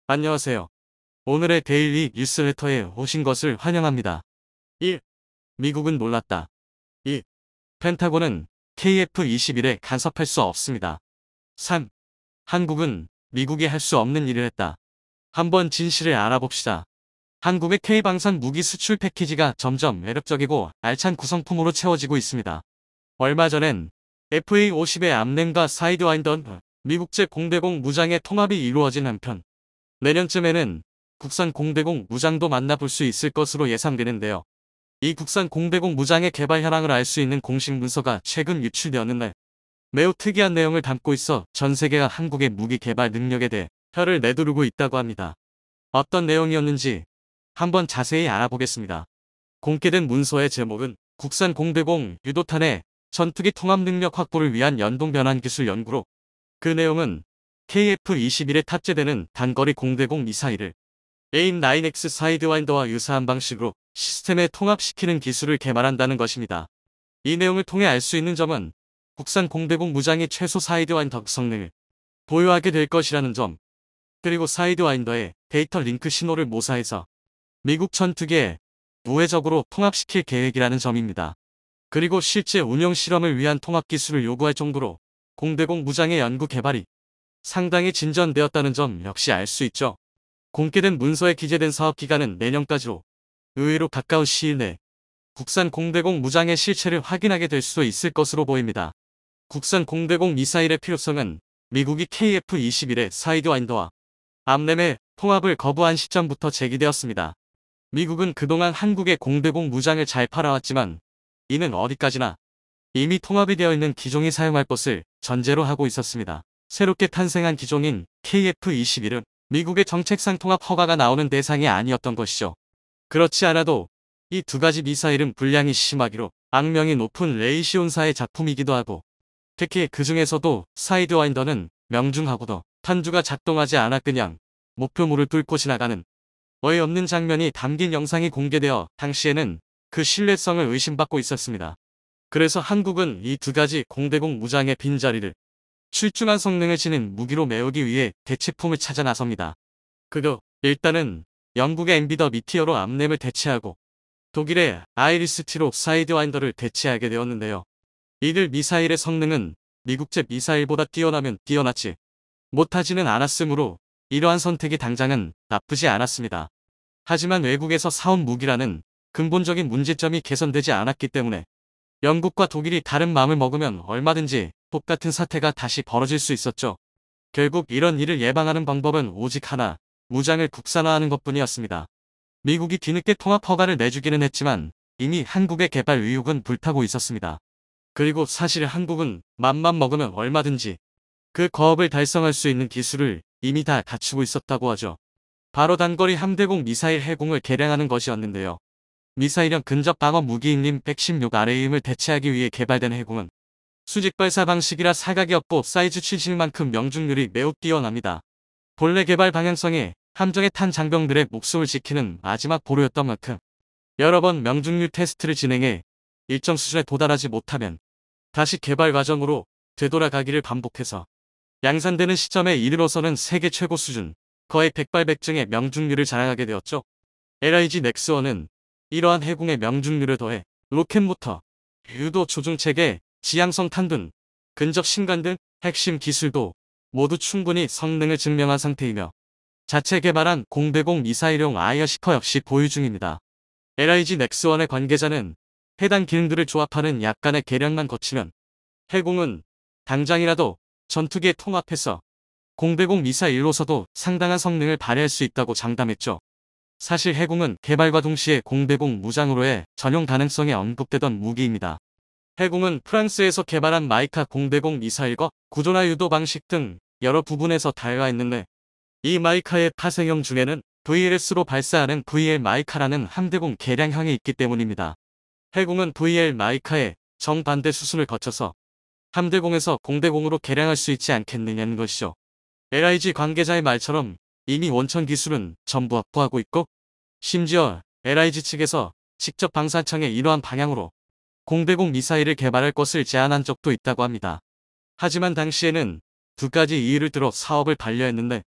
안녕하세요. 오늘의 데일리 뉴스레터에 오신 것을 환영합니다. 1. 미국은 놀랐다. 2. 펜타곤은 KF-21에 간섭할 수 없습니다. 3. 한국은 미국이 할 수 없는 일을 했다. 한번 진실을 알아봅시다. 한국의 K방산 무기 수출 패키지가 점점 매력적이고 알찬 구성품으로 채워지고 있습니다. 얼마 전엔 FA-50의 암램과 사이드와인더, 미국제 공대공 무장의 통합이 이루어진 한편 내년쯤에는 국산 공대공 무장도 만나볼 수 있을 것으로 예상되는데요. 이 국산 공대공 무장의 개발 현황을 알 수 있는 공식 문서가 최근 유출되었는데 매우 특이한 내용을 담고 있어 전 세계가 한국의 무기 개발 능력에 대해 혀를 내두르고 있다고 합니다. 어떤 내용이었는지 한번 자세히 알아보겠습니다. 공개된 문서의 제목은 국산 공대공 유도탄의 전투기 통합 능력 확보를 위한 연동 변환 기술 연구로, 그 내용은 KF-21에 탑재되는 단거리 공대공 미사일을 AIM-9X 사이드와인더와 유사한 방식으로 시스템에 통합시키는 기술을 개발한다는 것입니다. 이 내용을 통해 알 수 있는 점은 국산 공대공 무장이 최소 사이드와인더 성능을 보유하게 될 것이라는 점, 그리고 사이드와인더의 데이터 링크 신호를 모사해서 미국 전투기에 우회적으로 통합시킬 계획이라는 점입니다. 그리고 실제 운용 실험을 위한 통합 기술을 요구할 정도로 공대공 무장의 연구 개발이 상당히 진전되었다는 점 역시 알 수 있죠. 공개된 문서에 기재된 사업 기간은 내년까지로 의외로 가까운 시일 내 국산 공대공 무장의 실체를 확인하게 될 수도 있을 것으로 보입니다. 국산 공대공 미사일의 필요성은 미국이 KF-21의 사이드와인더와 암램의 통합을 거부한 시점부터 제기되었습니다. 미국은 그동안 한국의 공대공 무장을 잘 팔아왔지만 이는 어디까지나 이미 통합이 되어 있는 기종이 사용할 것을 전제로 하고 있었습니다. 새롭게 탄생한 기종인 KF-21은 미국의 정책상 통합 허가가 나오는 대상이 아니었던 것이죠. 그렇지 않아도 이 두 가지 미사일은 분량이 심하기로 악명이 높은 레이시온사의 작품이기도 하고, 특히 그 중에서도 사이드와인더는 명중하고도 탄두가 작동하지 않아 그냥 목표물을 뚫고 지나가는 어이없는 장면이 담긴 영상이 공개되어 당시에는 그 신뢰성을 의심받고 있었습니다. 그래서 한국은 이 두 가지 공대공 무장의 빈자리를 출중한 성능을 지닌 무기로 메우기 위해 대체품을 찾아 나섭니다. 그도 일단은 영국의 엠비더 미티어로 암램을 대체하고 독일의 아이리스-T로 사이드와인더를 대체하게 되었는데요. 이들 미사일의 성능은 미국제 미사일보다 뛰어나면 뛰어났지 못하지는 않았으므로 이러한 선택이 당장은 나쁘지 않았습니다. 하지만 외국에서 사온 무기라는 근본적인 문제점이 개선되지 않았기 때문에 영국과 독일이 다른 마음을 먹으면 얼마든지 똑같은 사태가 다시 벌어질 수 있었죠. 결국 이런 일을 예방하는 방법은 오직 하나, 무장을 국산화하는 것뿐이었습니다. 미국이 뒤늦게 통합 허가를 내주기는 했지만 이미 한국의 개발 의욕은 불타고 있었습니다. 그리고 사실 한국은 맘만 먹으면 얼마든지 그 거업을 달성할 수 있는 기술을 이미 다 갖추고 있었다고 하죠. 바로 단거리 함대공 미사일 해공을 개량하는 것이었는데요. 미사일형 근접 방어 무기인 림116RA임을 대체하기 위해 개발된 해공은 수직 발사 방식이라 사각이 없고 사이즈 70만큼 명중률이 매우 뛰어납니다. 본래 개발 방향성이 함정에 탄 장병들의 목숨을 지키는 마지막 보루였던 만큼 여러 번 명중률 테스트를 진행해 일정 수준에 도달하지 못하면 다시 개발 과정으로 되돌아가기를 반복해서 양산되는 시점에 이르러서는 세계 최고 수준, 거의 백발백중의 명중률을 자랑하게 되었죠. LIG 넥스원은 이러한 해공의 명중률을 더해 로켓모터, 유도 조종체계, 지향성 탄둔, 근접 신관 등 핵심 기술도 모두 충분히 성능을 증명한 상태이며 자체 개발한 공대공 미사일용 아이어시커 역시 보유 중입니다. LIG 넥스원의 관계자는 해당 기능들을 조합하는 약간의 개량만 거치면 해공은 당장이라도 전투기에 통합해서 공대공 미사일로서도 상당한 성능을 발휘할 수 있다고 장담했죠. 사실 해공은 개발과 동시에 공대공 무장으로의 전용 가능성이 언급되던 무기입니다. 해공은 프랑스에서 개발한 마이카 공대공 미사일과 구조나 유도 방식 등 여러 부분에서 다양화했는데 이 마이카의 파생형 중에는 VLS로 발사하는 VL 마이카라는 함대공 개량형이 있기 때문입니다. 해공은 VL 마이카의 정반대 수순을 거쳐서 함대공에서 공대공으로 개량할 수 있지 않겠느냐는 것이죠. LIG 관계자의 말처럼 이미 원천 기술은 전부 확보하고 있고 심지어 LIG 측에서 직접 방사청에 이러한 방향으로 공대공 미사일을 개발할 것을 제안한 적도 있다고 합니다. 하지만 당시에는 두 가지 이유를 들어 사업을 반려했는데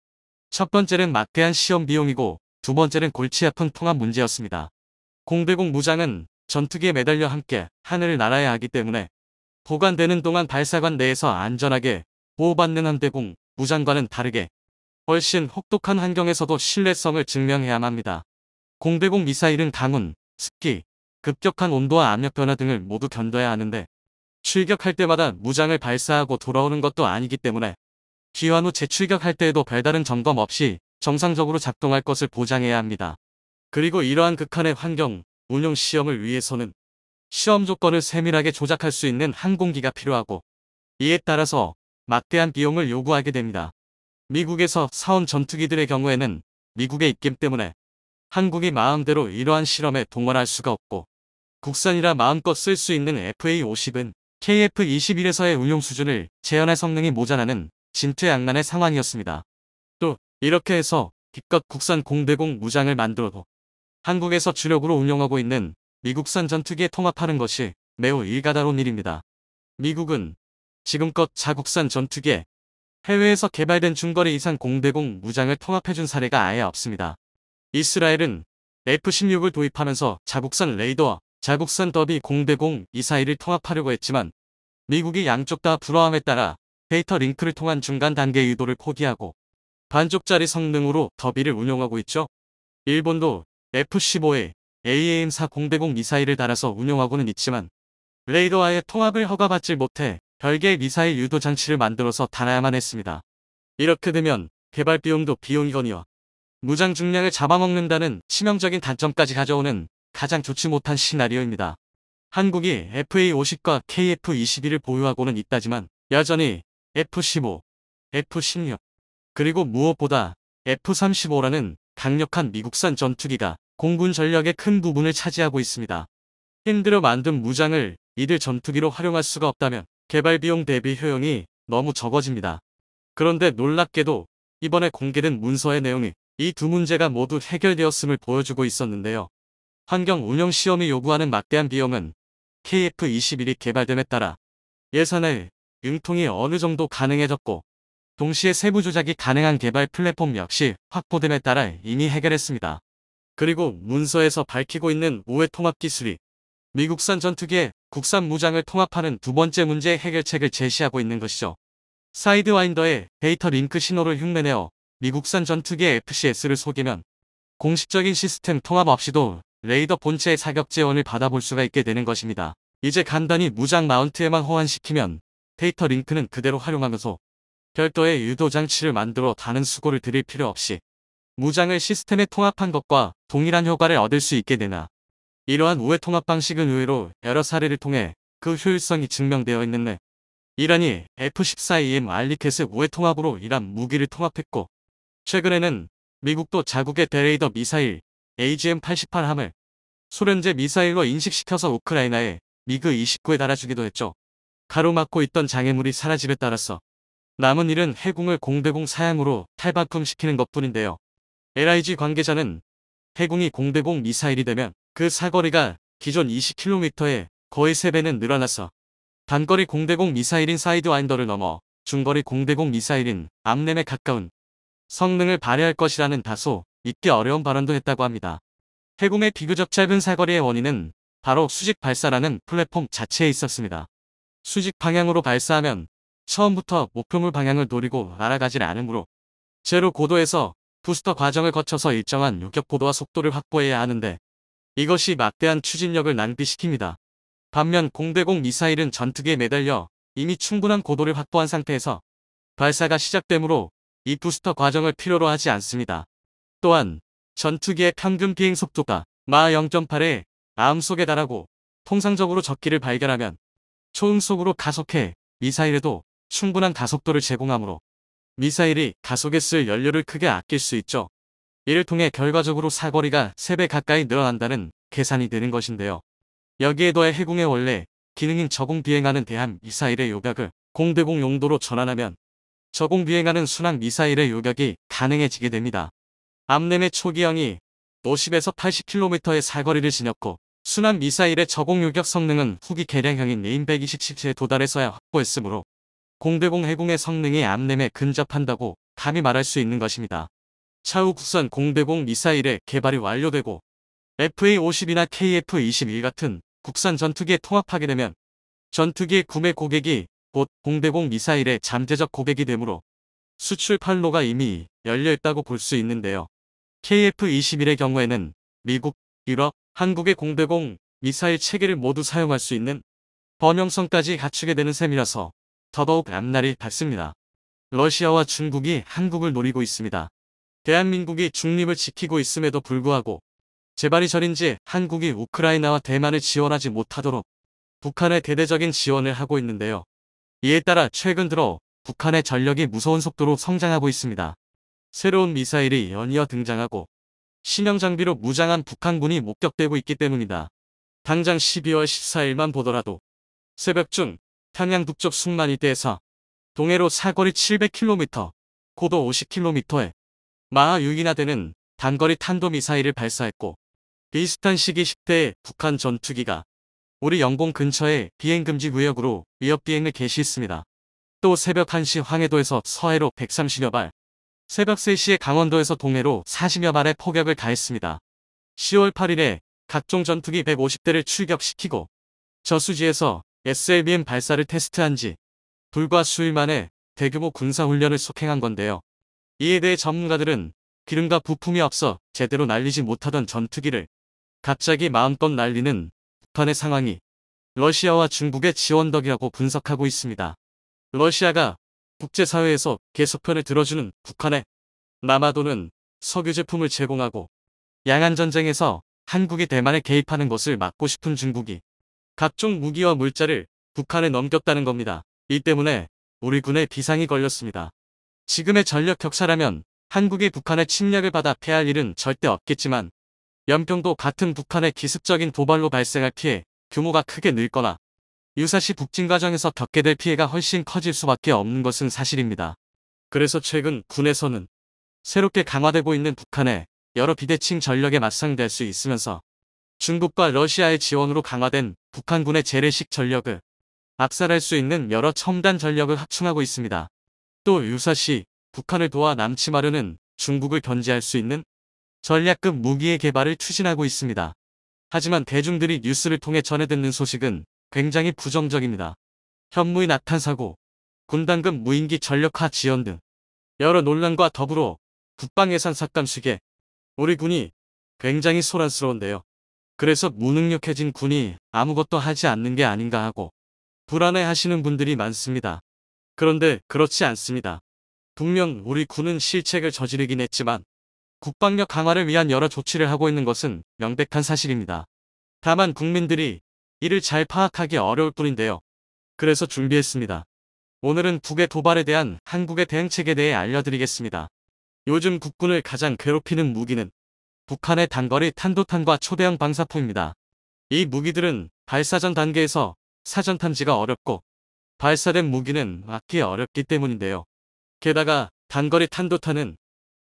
첫 번째는 막대한 시험 비용이고 두 번째는 골치 아픈 통합 문제였습니다. 공대공 무장은 전투기에 매달려 함께 하늘을 날아야 하기 때문에 보관되는 동안 발사관 내에서 안전하게 보호받는 함대공 무장과는 다르게 훨씬 혹독한 환경에서도 신뢰성을 증명해야만 합니다. 공대공 미사일은 강운, 습기, 급격한 온도와 압력 변화 등을 모두 견뎌야 하는데 출격할 때마다 무장을 발사하고 돌아오는 것도 아니기 때문에 귀환 후 재출격할 때에도 별다른 점검 없이 정상적으로 작동할 것을 보장해야 합니다. 그리고 이러한 극한의 환경, 운용 시험을 위해서는 시험 조건을 세밀하게 조작할 수 있는 항공기가 필요하고 이에 따라서 막대한 비용을 요구하게 됩니다. 미국에서 사온 전투기들의 경우에는 미국의 입김 때문에 한국이 마음대로 이러한 실험에 동원할 수가 없고 국산이라 마음껏 쓸 수 있는 FA-50은 KF-21에서의 운용 수준을 재현할 성능이 모자라는 진퇴양난의 상황이었습니다. 또 이렇게 해서 기껏 국산 공대공 무장을 만들어도 한국에서 주력으로 운용하고 있는 미국산 전투기에 통합하는 것이 매우 일가다로운 일입니다. 미국은 지금껏 자국산 전투기에 해외에서 개발된 중거리 이상 공대공 무장을 통합해준 사례가 아예 없습니다. 이스라엘은 F-16을 도입하면서 자국산 레이더와 자국산 더비 공대공 미사일을 통합하려고 했지만 미국이 양쪽 다 불허함에 따라 데이터 링크를 통한 중간 단계 의도를 포기하고 반쪽짜리 성능으로 더비를 운용하고 있죠. 일본도 F-15에 AAM-4 공대공 미사일을 달아서 운용하고는 있지만 레이더와의 통합을 허가받지 못해 별개의 미사일 유도 장치를 만들어서 달아야만 했습니다. 이렇게 되면 개발 비용도 비용이거니와 무장 중량을 잡아먹는다는 치명적인 단점까지 가져오는 가장 좋지 못한 시나리오입니다. 한국이 FA-50과 KF-21을 보유하고는 있다지만 여전히 F-15, F-16, 그리고 무엇보다 F-35라는 강력한 미국산 전투기가 공군 전력의 큰 부분을 차지하고 있습니다. 힘들어 만든 무장을 이들 전투기로 활용할 수가 없다면 개발 비용 대비 효용이 너무 적어집니다. 그런데 놀랍게도 이번에 공개된 문서의 내용이 이 두 문제가 모두 해결되었음을 보여주고 있었는데요. 환경 운영 시험이 요구하는 막대한 비용은 KF-21이 개발됨에 따라 예산의 융통이 어느 정도 가능해졌고 동시에 세부 조작이 가능한 개발 플랫폼 역시 확보됨에 따라 이미 해결했습니다. 그리고 문서에서 밝히고 있는 우회 통합 기술이 미국산 전투기에 국산 무장을 통합하는 두 번째 문제의 해결책을 제시하고 있는 것이죠. 사이드와인더에 데이터 링크 신호를 흉내내어 미국산 전투기의 FCS를 속이면 공식적인 시스템 통합 없이도 레이더 본체의 사격 지원을 받아볼 수가 있게 되는 것입니다. 이제 간단히 무장 마운트에만 호환시키면 데이터 링크는 그대로 활용하면서 별도의 유도 장치를 만들어 다는 수고를 들일 필요 없이 무장을 시스템에 통합한 것과 동일한 효과를 얻을 수 있게 되나. 이러한 우회 통합 방식은 의외로 여러 사례를 통해 그 효율성이 증명되어 있는데 이란이 F-14EM 알리켓의 우회 통합으로 이란 무기를 통합했고 최근에는 미국도 자국의 대레이더 미사일 AGM-88함을 소련제 미사일로 인식시켜서 우크라이나에 미그-29에 달아주기도 했죠. 가로막고 있던 장애물이 사라짐에 따라서 남은 일은 해군을 공대공 사양으로 탈바꿈시키는 것뿐인데요. LIG 관계자는 해군이 공대공 미사일이 되면 그 사거리가 기존 20km에 거의 3배는 늘어나서 단거리 공대공 미사일인 사이드와인더를 넘어 중거리 공대공 미사일인 암램에 가까운 성능을 발휘할 것이라는 다소 믿기 어려운 발언도 했다고 합니다. 해군의 비교적 짧은 사거리의 원인은 바로 수직 발사라는 플랫폼 자체에 있었습니다. 수직 방향으로 발사하면 처음부터 목표물 방향을 노리고 날아가질 않으므로 제로 고도에서 부스터 과정을 거쳐서 일정한 요격 고도와 속도를 확보해야 하는데 이것이 막대한 추진력을 낭비시킵니다. 반면 공대공 미사일은 전투기에 매달려 이미 충분한 고도를 확보한 상태에서 발사가 시작되므로 이 부스터 과정을 필요로 하지 않습니다. 또한 전투기의 평균 비행 속도가 마 0.8에 마음속에 달하고 통상적으로 적기를 발견하면 초음속으로 가속해 미사일에도 충분한 가속도를 제공하므로 미사일이 가속에 쓸 연료를 크게 아낄 수 있죠. 이를 통해 결과적으로 사거리가 3배 가까이 늘어난다는 계산이 되는 것인데요. 여기에 더해 해군의 원래 기능인 저공 비행하는 대함 미사일의 요격을 공대공 용도로 전환하면 저공 비행하는 순항 미사일의 요격이 가능해지게 됩니다. 암램의 초기형이 50에서 80km의 사거리를 지녔고 순항 미사일의 저공 요격 성능은 후기 개량형인 AIM 127에 도달해서야 확보했으므로 공대공 해공의 성능이 암램에 근접한다고 감히 말할 수 있는 것입니다. 차후 국산 공대공 미사일의 개발이 완료되고 FA-50이나 KF-21 같은 국산 전투기에 통합하게 되면 전투기의 구매 고객이 곧 공대공 미사일의 잠재적 고객이 되므로 수출 판로가 이미 열려 있다고 볼 수 있는데요. KF-21의 경우에는 미국, 유럽, 한국의 공대공 미사일 체계를 모두 사용할 수 있는 범용성까지 갖추게 되는 셈이라서 더더욱 앞날이 밝습니다. 러시아와 중국이 한국을 노리고 있습니다. 대한민국이 중립을 지키고 있음에도 불구하고 재발이 저린지 한국이 우크라이나와 대만을 지원하지 못하도록 북한에 대대적인 지원을 하고 있는데요. 이에 따라 최근 들어 북한의 전력이 무서운 속도로 성장하고 있습니다. 새로운 미사일이 연이어 등장하고 신형 장비로 무장한 북한군이 목격되고 있기 때문이다. 당장 12월 14일만 보더라도 새벽중 평양 북쪽 숭만 일대에서 동해로 사거리 700km, 고도 50km에 마하 6이나 되는 단거리 탄도미사일을 발사했고 비슷한 시기 10대의 북한 전투기가 우리 영공 근처의 비행금지 구역으로 위협비행을 개시했습니다. 또 새벽 1시 황해도에서 서해로 130여 발, 새벽 3시에 강원도에서 동해로 40여 발의 포격을 가했습니다. 10월 8일에 각종 전투기 150대를 출격시키고 저수지에서 SLBM 발사를 테스트한 지 불과 수일 만에 대규모 군사훈련을 속행한 건데요. 이에 대해 전문가들은 기름과 부품이 없어 제대로 날리지 못하던 전투기를 갑자기 마음껏 날리는 북한의 상황이 러시아와 중국의 지원 덕이라고 분석하고 있습니다. 러시아가 국제사회에서 계속편을 들어주는 북한에 남아도는 석유 제품을 제공하고 양안전쟁에서 한국이 대만에 개입하는 것을 막고 싶은 중국이 각종 무기와 물자를 북한에 넘겼다는 겁니다. 이 때문에 우리 군에 비상이 걸렸습니다. 지금의 전력 격차라면 한국이 북한의 침략을 받아 패할 일은 절대 없겠지만 연평도 같은 북한의 기습적인 도발로 발생할 피해 규모가 크게 늘거나 유사시 북진 과정에서 겪게 될 피해가 훨씬 커질 수밖에 없는 것은 사실입니다. 그래서 최근 군에서는 새롭게 강화되고 있는 북한의 여러 비대칭 전력에 맞상대할 수 있으면서 중국과 러시아의 지원으로 강화된 북한군의 재래식 전력을 압살할 수 있는 여러 첨단 전력을 확충하고 있습니다. 또 유사시 북한을 도와 남침하려는 중국을 견제할 수 있는 전략급 무기의 개발을 추진하고 있습니다. 하지만 대중들이 뉴스를 통해 전해 듣는 소식은 굉장히 부정적입니다. 현무의 낙탄 사고, 군단급 무인기 전력화 지원 등 여러 논란과 더불어 국방 예산 삭감 시기에 우리 군이 굉장히 소란스러운데요. 그래서 무능력해진 군이 아무것도 하지 않는 게 아닌가 하고 불안해하시는 분들이 많습니다. 그런데 그렇지 않습니다. 분명 우리 군은 실책을 저지르긴 했지만 국방력 강화를 위한 여러 조치를 하고 있는 것은 명백한 사실입니다. 다만 국민들이 이를 잘 파악하기 어려울 뿐인데요. 그래서 준비했습니다. 오늘은 북의 도발에 대한 한국의 대응책에 대해 알려드리겠습니다. 요즘 국군을 가장 괴롭히는 무기는 북한의 단거리 탄도탄과 초대형 방사포입니다. 이 무기들은 발사전 단계에서 사전 탐지가 어렵고 발사된 무기는 막기 어렵기 때문인데요. 게다가 단거리 탄도탄은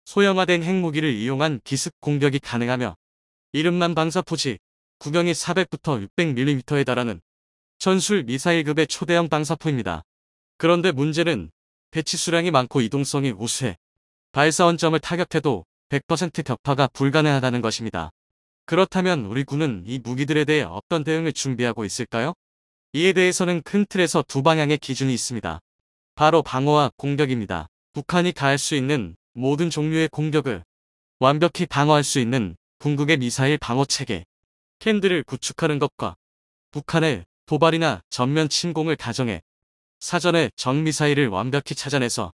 소형화된 핵무기를 이용한 기습 공격이 가능하며 이름만 방사포지 구경이 400부터 600mm에 달하는 전술 미사일급의 초대형 방사포입니다. 그런데 문제는 배치 수량이 많고 이동성이 우수해 발사 원점을 타격해도 100% 격파가 불가능하다는 것입니다. 그렇다면 우리 군은 이 무기들에 대해 어떤 대응을 준비하고 있을까요? 이에 대해서는 큰 틀에서 두 방향의 기준이 있습니다. 바로 방어와 공격입니다. 북한이 가할 수 있는 모든 종류의 공격을 완벽히 방어할 수 있는 궁극의 미사일 방어체계 캔들을 구축하는 것과 북한의 도발이나 전면 침공을 가정해 사전에 적미사일을 완벽히 찾아내서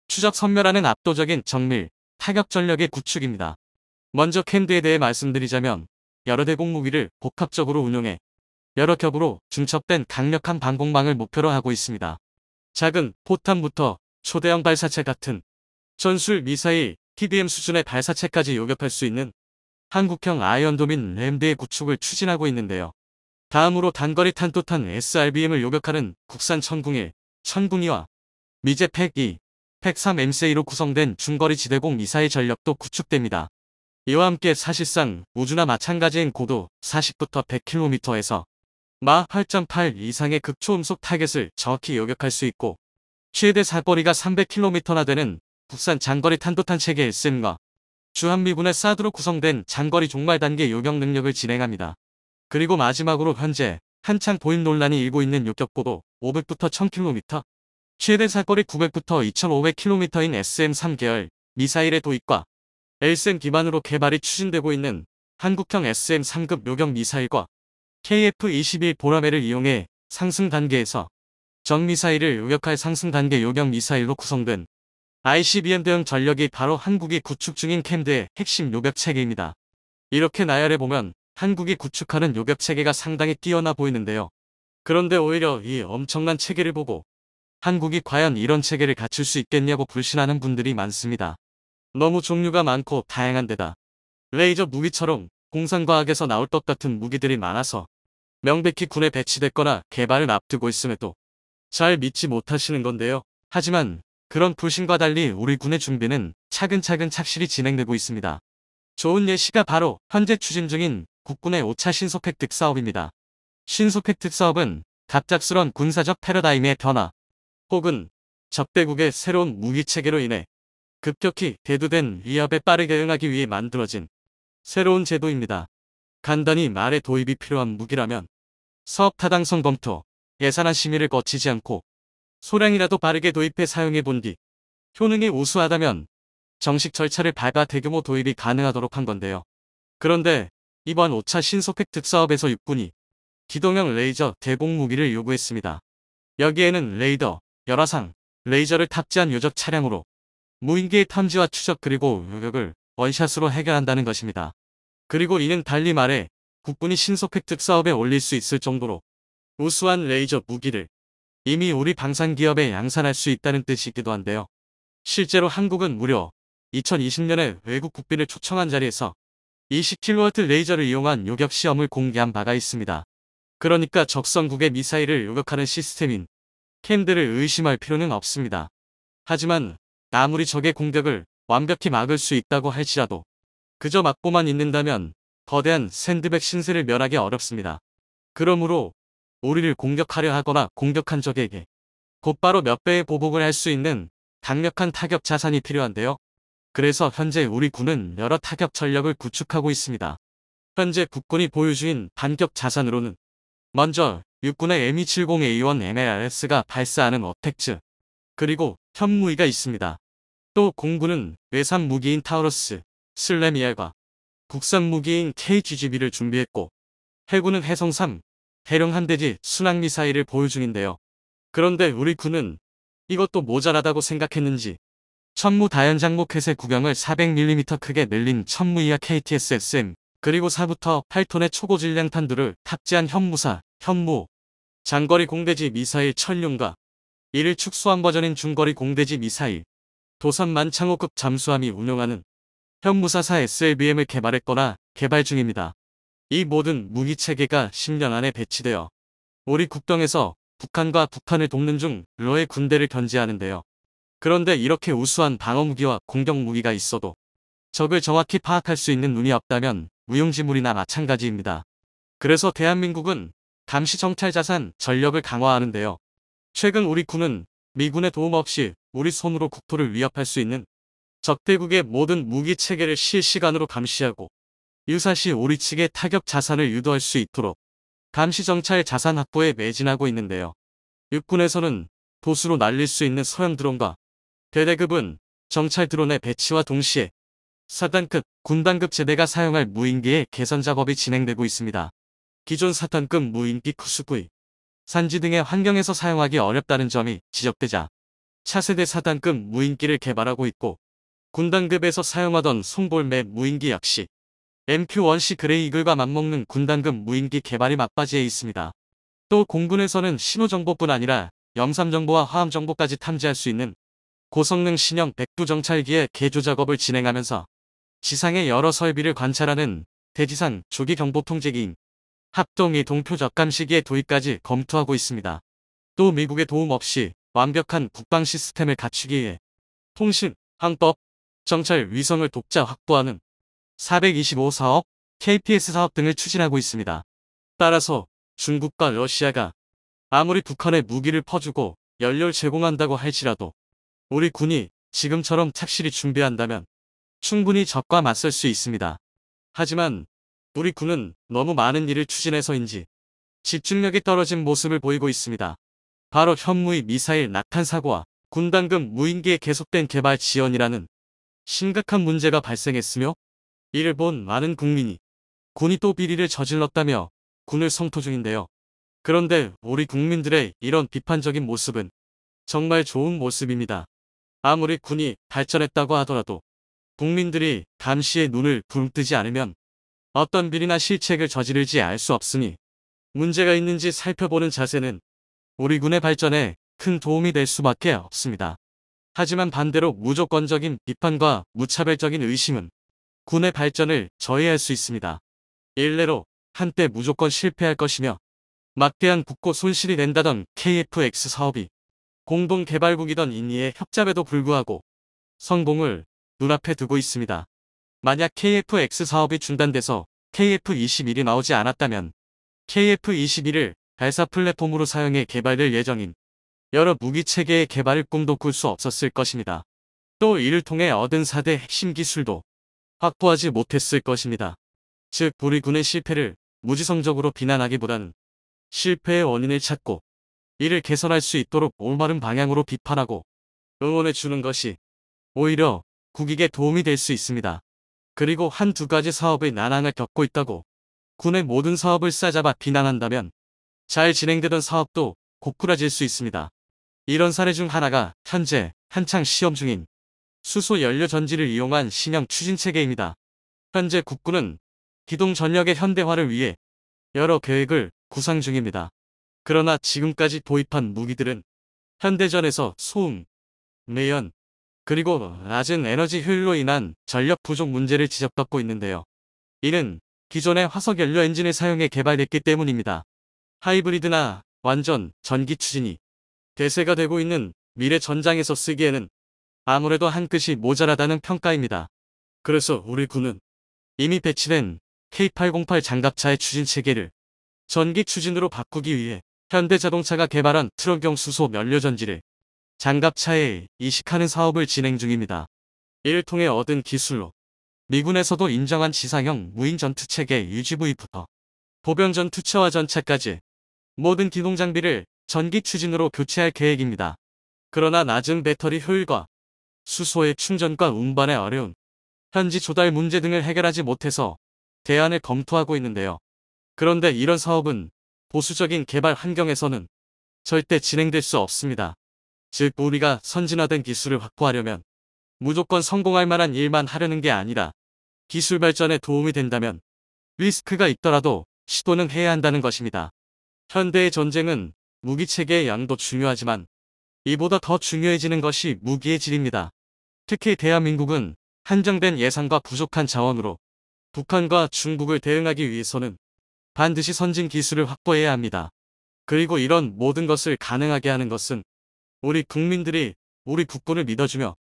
추적 선멸하는 압도적인 정밀 타격 전력의 구축입니다. 먼저 캔드에 대해 말씀드리자면 여러 대공 무기를 복합적으로 운용해 여러 겹으로 중첩된 강력한 방공망을 목표로 하고 있습니다. 작은 포탄부터 초대형 발사체 같은 전술 미사일 TBM 수준의 발사체까지 요격할 수 있는 한국형 아이언도민 램드의 구축을 추진하고 있는데요. 다음으로 단거리 탄도탄 SRBM을 요격하는 국산 천궁1, 천궁2와 미제 팩2, 팩3MCA로 구성된 중거리 지대공 미사일 전력도 구축됩니다. 이와 함께 사실상 우주나 마찬가지인 고도 40부터 100km에서 마 8.8 이상의 극초음속 타겟을 정확히 요격할 수 있고 최대 사거리가 300km나 되는 국산 장거리 탄도탄 체계 SM과 주한미군의 사드로 구성된 장거리 종말 단계 요격 능력을 진행합니다. 그리고 마지막으로 현재 한창 도입 논란이 일고 있는 요격고도 500부터 1000km, 최대 사거리 900부터 2500km인 SM-3 계열 미사일의 도입과 LSM 기반으로 개발이 추진되고 있는 한국형 SM-3급 요격 미사일과 KF-21 보라매를 이용해 상승 단계에서 전 미사일을 요격할 상승 단계 요격 미사일로 구성된 ICBM 대응 전력이 바로 한국이 구축 중인 캠드의 핵심 요격 체계입니다. 이렇게 나열해보면 한국이 구축하는 요격 체계가 상당히 뛰어나 보이는데요. 그런데 오히려 이 엄청난 체계를 보고 한국이 과연 이런 체계를 갖출 수 있겠냐고 불신하는 분들이 많습니다. 너무 종류가 많고 다양한 데다 레이저 무기처럼 공상과학에서 나올 것 같은 무기들이 많아서 명백히 군에 배치됐거나 개발을 앞두고 있음에도 잘 믿지 못하시는 건데요. 하지만 그런 불신과 달리 우리 군의 준비는 차근차근 착실히 진행되고 있습니다. 좋은 예시가 바로 현재 추진 중인 국군의 5차 신속획득 사업입니다. 신속획득 사업은 갑작스런 군사적 패러다임의 변화 혹은 적대국의 새로운 무기체계로 인해 급격히 대두된 위협에 빠르게 응하기 위해 만들어진 새로운 제도입니다. 간단히 말해 도입이 필요한 무기라면 사업 타당성 검토, 예산안 심의를 거치지 않고 소량이라도 빠르게 도입해 사용해 본 뒤 효능이 우수하다면 정식 절차를 밟아 대규모 도입이 가능하도록 한 건데요. 그런데 이번 5차 신속획득 사업에서 육군이 기동형 레이저 대공 무기를 요구했습니다. 여기에는 레이더, 열화상, 레이저를 탑재한 요적 차량으로 무인기의 탐지와 추적 그리고 요격을 원샷으로 해결한다는 것입니다. 그리고 이는 달리 말해 국군이 신속획득 사업에 올릴 수 있을 정도로 우수한 레이저 무기를 이미 우리 방산기업에 양산할 수 있다는 뜻이기도 한데요. 실제로 한국은 무려 2020년에 외국 국빈을 초청한 자리에서 20kW 레이저를 이용한 요격 시험을 공개한 바가 있습니다. 그러니까 적성국의 미사일을 요격하는 시스템인 캠드를 의심할 필요는 없습니다. 하지만 아무리 적의 공격을 완벽히 막을 수 있다고 할지라도 그저 막고만 있는다면 거대한 샌드백 신세를 멸하기 어렵습니다. 그러므로 우리를 공격하려 하거나 공격한 적에게 곧바로 몇 배의 보복을 할 수 있는 강력한 타격 자산이 필요한데요. 그래서 현재 우리 군은 여러 타격 전력을 구축하고 있습니다. 현재 국군이 보유 중인 반격 자산으로는 먼저 육군의 M270A1 MLRS가 발사하는 어택즈, 그리고 현무기가 있습니다. 또 공군은 외산 무기인 타우러스, 슬래미알과 국산 무기인 KGGB를 준비했고 해군은 해성3, 대령 한대지 순항미사일을 보유 중인데요. 그런데 우리 군은 이것도 모자라다고 생각했는지 천무 다연장목 회색 구경을 400mm 크게 늘린 천무 이하 KTS-SM 그리고 4부터 8톤의 초고질량탄두를 탑재한 현무사, 현무, 장거리 공대지 미사일 천룡과 이를 축소한 버전인 중거리 공대지 미사일, 도산 만창호급 잠수함이 운용하는 현무사사 SLBM을 개발했거나 개발 중입니다. 이 모든 무기체계가 10년 안에 배치되어 우리 국경에서 북한과 북한을 돕는 중 러의 군대를 견제하는데요. 그런데 이렇게 우수한 방어무기와 공격무기가 있어도 적을 정확히 파악할 수 있는 눈이 없다면 무용지물이나 마찬가지입니다. 그래서 대한민국은 감시정찰자산 전력을 강화하는데요. 최근 우리 군은 미군의 도움 없이 우리 손으로 국토를 위협할 수 있는 적대국의 모든 무기체계를 실시간으로 감시하고 유사시 우리 측의 타격 자산을 유도할 수 있도록 감시정찰 자산 확보에 매진하고 있는데요. 육군에서는 도수로 날릴 수 있는 소형 드론과 대대급은 정찰 드론의 배치와 동시에 사단급, 군단급 제대가 사용할 무인기의 개선 작업이 진행되고 있습니다. 기존 사단급 무인기 쿠스구이, 산지 등의 환경에서 사용하기 어렵다는 점이 지적되자 차세대 사단급 무인기를 개발하고 있고 군단급에서 사용하던 송골매 무인기 역시 MQ-1C 그레이 이글과 맞먹는 군단급 무인기 개발이 막바지에 있습니다. 또 공군에서는 신호정보뿐 아니라 염삼정보와 화함정보까지 탐지할 수 있는 고성능 신형 백두정찰기의 개조 작업을 진행하면서 지상의 여러 설비를 관찰하는 대지상 조기경보통제기인 합동이동표적 감시기의 도입까지 검토하고 있습니다. 또 미국의 도움 없이 완벽한 국방 시스템을 갖추기 위해 통신, 항법, 정찰, 위성을 독자 확보하는 425사업, KPS 사업 등을 추진하고 있습니다. 따라서 중국과 러시아가 아무리 북한에 무기를 퍼주고 연료를 제공한다고 할지라도 우리 군이 지금처럼 착실히 준비한다면 충분히 적과 맞설 수 있습니다. 하지만 우리 군은 너무 많은 일을 추진해서인지 집중력이 떨어진 모습을 보이고 있습니다. 바로 현무의 미사일 낙탄 사고와 군당금 무인기의 계속된 개발 지연이라는 심각한 문제가 발생했으며, 이를 본 많은 국민이 군이 또 비리를 저질렀다며 군을 성토 중인데요. 그런데 우리 국민들의 이런 비판적인 모습은 정말 좋은 모습입니다. 아무리 군이 발전했다고 하더라도 국민들이 감시의 눈을 붕뜨지 않으면 어떤 비리나 실책을 저지를지 알 수 없으니, 문제가 있는지 살펴보는 자세는 우리 군의 발전에 큰 도움이 될 수밖에 없습니다. 하지만 반대로 무조건적인 비판과 무차별적인 의심은 군의 발전을 저해할 수 있습니다. 일례로 한때 무조건 실패할 것이며 막대한 국고 손실이 된다던 KF-X 사업이 공동개발국이던 인니의 협잡에도 불구하고 성공을 눈앞에 두고 있습니다. 만약 KF-X 사업이 중단돼서 KF-21이 나오지 않았다면 KF-21을 발사 플랫폼으로 사용해 개발될 예정인 여러 무기체계의 개발을 꿈도 꿀 수 없었을 것입니다. 또 이를 통해 얻은 4대 핵심 기술도 확보하지 못했을 것입니다. 즉 우리 군의 실패를 무지성적으로 비난하기보다는 실패의 원인을 찾고 이를 개선할 수 있도록 올바른 방향으로 비판하고 응원해 주는 것이 오히려 국익에 도움이 될 수 있습니다. 그리고 한두 가지 사업의 난항을 겪고 있다고 군의 모든 사업을 싸잡아 비난한다면 잘 진행되던 사업도 고꾸라질 수 있습니다. 이런 사례 중 하나가 현재 한창 시험 중인 수소 연료 전지를 이용한 신형 추진체계입니다. 현재 국군은 기동 전력의 현대화를 위해 여러 계획을 구상 중입니다. 그러나 지금까지 도입한 무기들은 현대전에서 소음, 매연, 그리고 낮은 에너지 효율로 인한 전력 부족 문제를 지적받고 있는데요. 이는 기존의 화석 연료 엔진을 사용해 개발됐기 때문입니다. 하이브리드나 완전 전기 추진이 대세가 되고 있는 미래 전장에서 쓰기에는 아무래도 한 끗이 모자라다는 평가입니다. 그래서 우리 군은 이미 배치된 K808 장갑차의 추진 체계를 전기 추진으로 바꾸기 위해 현대자동차가 개발한 트럭용 수소 연료 전지를 장갑차에 이식하는 사업을 진행 중입니다. 이를 통해 얻은 기술로 미군에서도 인정한 지상형 무인 전투체계 UGV부터 보병 전투차와 전차까지 모든 기동 장비를 전기 추진으로 교체할 계획입니다. 그러나 낮은 배터리 효율과 수소의 충전과 운반에 어려운 현지 조달 문제 등을 해결하지 못해서 대안을 검토하고 있는데요. 그런데 이런 사업은 보수적인 개발 환경에서는 절대 진행될 수 없습니다. 즉 우리가 선진화된 기술을 확보하려면 무조건 성공할 만한 일만 하려는 게 아니라 기술 발전에 도움이 된다면 리스크가 있더라도 시도는 해야 한다는 것입니다. 현대의 전쟁은 무기체계의 양도 중요하지만 이보다 더 중요해지는 것이 무기의 질입니다. 특히 대한민국은 한정된 예산과 부족한 자원으로 북한과 중국을 대응하기 위해서는 반드시 선진 기술을 확보해야 합니다. 그리고 이런 모든 것을 가능하게 하는 것은 우리 국민들이 우리 국군을 믿어주며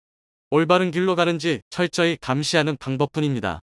올바른 길로 가는지 철저히 감시하는 방법뿐입니다.